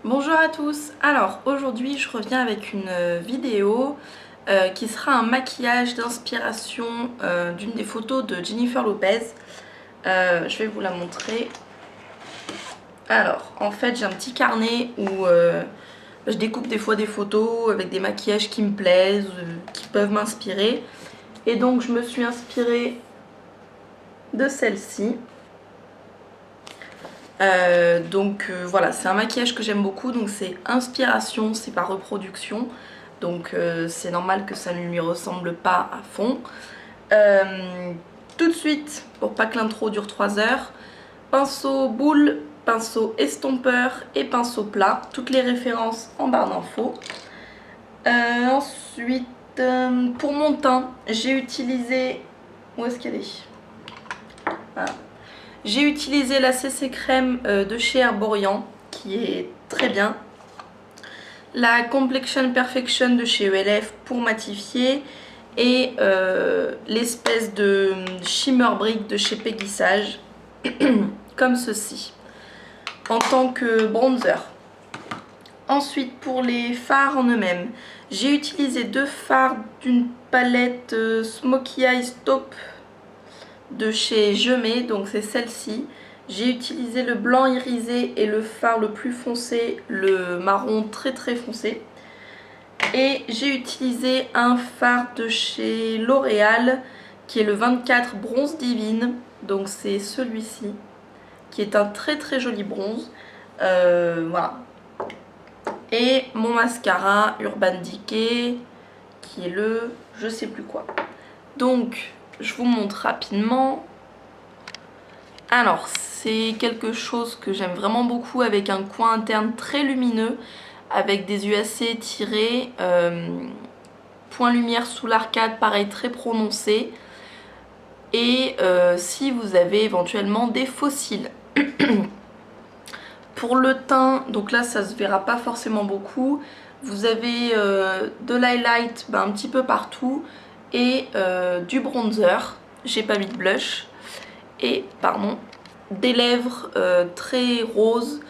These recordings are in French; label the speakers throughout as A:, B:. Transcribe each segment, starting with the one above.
A: Bonjour à tous, alors aujourd'hui je reviens avec une vidéo qui sera un maquillage d'inspiration d'une des photos de Jennifer Lopez. Je vais vous la montrer. Alors en fait j'ai un petit carnet où je découpe des fois des photos avec des maquillages qui me plaisent, qui peuvent m'inspirer. Et donc je me suis inspirée de celle-ci. Voilà, c'est un maquillage que j'aime beaucoup, donc c'est inspiration, c'est pas reproduction, donc c'est normal que ça ne lui ressemble pas à fond. Tout de suite, pour pas que l'intro dure 3 heures, pinceau boule, pinceau estompeur et pinceau plat, toutes les références en barre d'infos. Ensuite, pour mon teint, j'ai utilisé... Où est-ce qu'elle est? Voilà. J'ai utilisé la CC crème de chez Herborian qui est très bien. La Complexion Perfection de chez ELF pour matifier. Et l'espèce de Shimmer Brick de chez Peggy Sage. Comme ceci. En tant que bronzer. Ensuite pour les fards en eux-mêmes. J'ai utilisé deux fards d'une palette Smokey Eyes Taupe de chez Gemay, donc c'est celle-ci. J'ai utilisé le blanc irisé et le fard le plus foncé, le marron très très foncé. Et j'ai utilisé un fard de chez L'Oréal qui est le 24 Bronze Divine, donc c'est celui-ci, qui est un très très joli bronze. Voilà. Et mon mascara Urban Decay, qui est le je sais plus quoi. Donc je vous montre rapidement. Alors c'est quelque chose que j'aime vraiment beaucoup, avec un coin interne très lumineux, avec des yeux assez étirés, point lumière sous l'arcade pareil très prononcé, et si vous avez éventuellement des faux cils. Pour le teint, donc là ça se verra pas forcément beaucoup, vous avez de l'highlight un petit peu partout et du bronzer, j'ai pas mis de blush, et pardon, des lèvres très roses.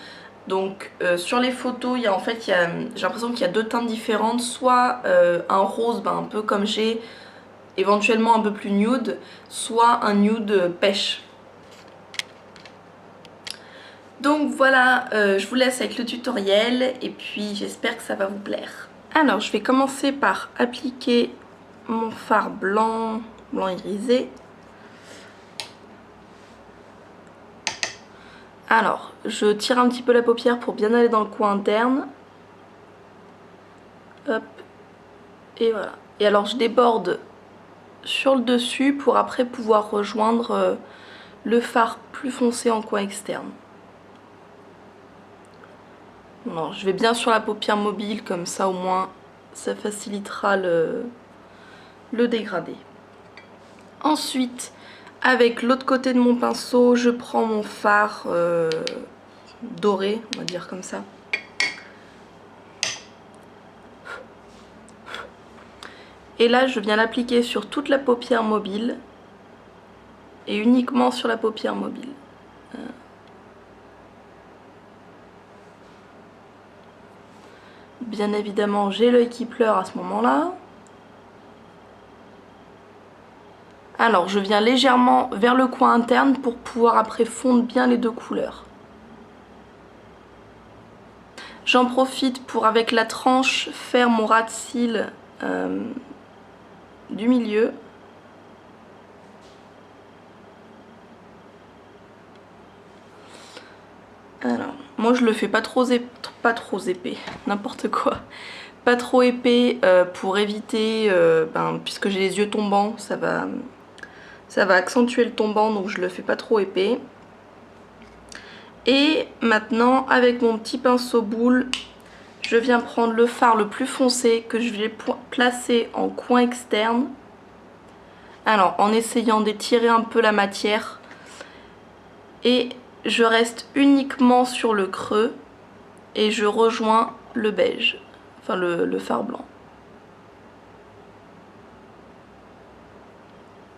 A: Donc sur les photos, j'ai l'impression qu'il y a deux teintes différentes, soit un rose un peu comme j'ai, éventuellement un peu plus nude, soit un nude pêche. Donc voilà, je vous laisse avec le tutoriel et puis j'espère que ça va vous plaire. Alors je vais commencer par appliquer mon fard blanc irisé. Alors, je tire un petit peu la paupière pour bien aller dans le coin interne. Hop. Et voilà. Et alors je déborde sur le dessus pour après pouvoir rejoindre le fard plus foncé en coin externe. Alors, je vais bien sur la paupière mobile, comme ça au moins ça facilitera le dégradé. Ensuite, avec l'autre côté de mon pinceau, je prends mon fard doré, on va dire comme ça. Et là, je viens l'appliquer sur toute la paupière mobile et uniquement sur la paupière mobile. Bien évidemment, j'ai l'œil qui pleure à ce moment-là. Alors, je viens légèrement vers le coin interne pour pouvoir après fondre bien les deux couleurs. J'en profite pour, avec la tranche, faire mon ras de cils du milieu. Alors, moi je le fais pas trop épais, n'importe quoi. Pas trop épais pour éviter, puisque j'ai les yeux tombants, ça va accentuer le tombant, donc je le fais pas trop épais. Et maintenant, avec mon petit pinceau boule, je viens prendre le fard le plus foncé que je vais placer en coin externe. Alors, en essayant d'étirer un peu la matière. Et je reste uniquement sur le creux et je rejoins le beige, enfin le fard blanc.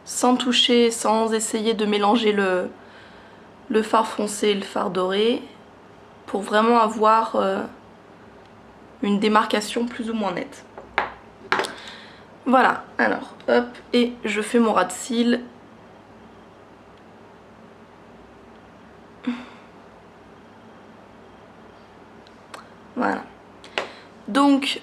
A: Sans toucher, sans essayer de mélanger le fard foncé et le fard doré, pour vraiment avoir une démarcation plus ou moins nette. Voilà, alors hop, et je fais mon ras de cils. Voilà. Donc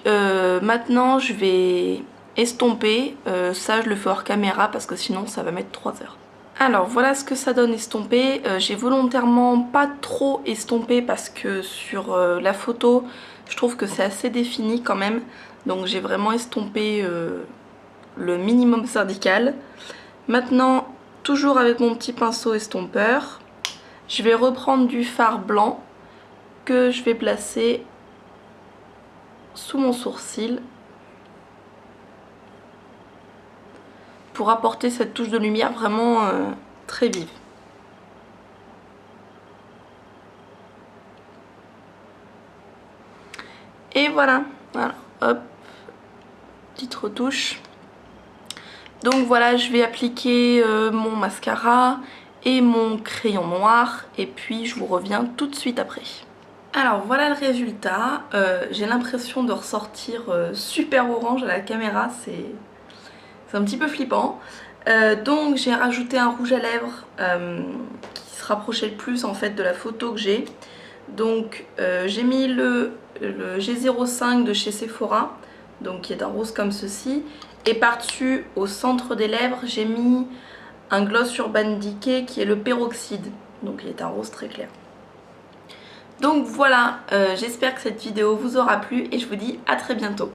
A: maintenant je vais estomper, ça je le fais hors caméra parce que sinon ça va mettre 3 heures. Alors voilà ce que ça donne estompé. J'ai volontairement pas trop estompé parce que sur la photo je trouve que c'est assez défini quand même. Donc j'ai vraiment estompé le minimum syndical. Maintenant, toujours avec mon petit pinceau estompeur, je vais reprendre du fard blanc que je vais placer sous mon sourcil pour apporter cette touche de lumière vraiment très vive. Et voilà, hop, petite retouche. Donc voilà, je vais appliquer mon mascara et mon crayon noir et puis je vous reviens tout de suite après. Alors voilà le résultat, j'ai l'impression de ressortir super orange à la caméra, c'est un petit peu flippant. Donc j'ai rajouté un rouge à lèvres qui se rapprochait le plus en fait de la photo que j'ai. Donc j'ai mis le G05 de chez Sephora, donc qui est un rose comme ceci. Et par-dessus, au centre des lèvres, j'ai mis un gloss Urban Decay qui est le peroxyde, donc il est un rose très clair. Donc voilà, j'espère que cette vidéo vous aura plu et je vous dis à très bientôt.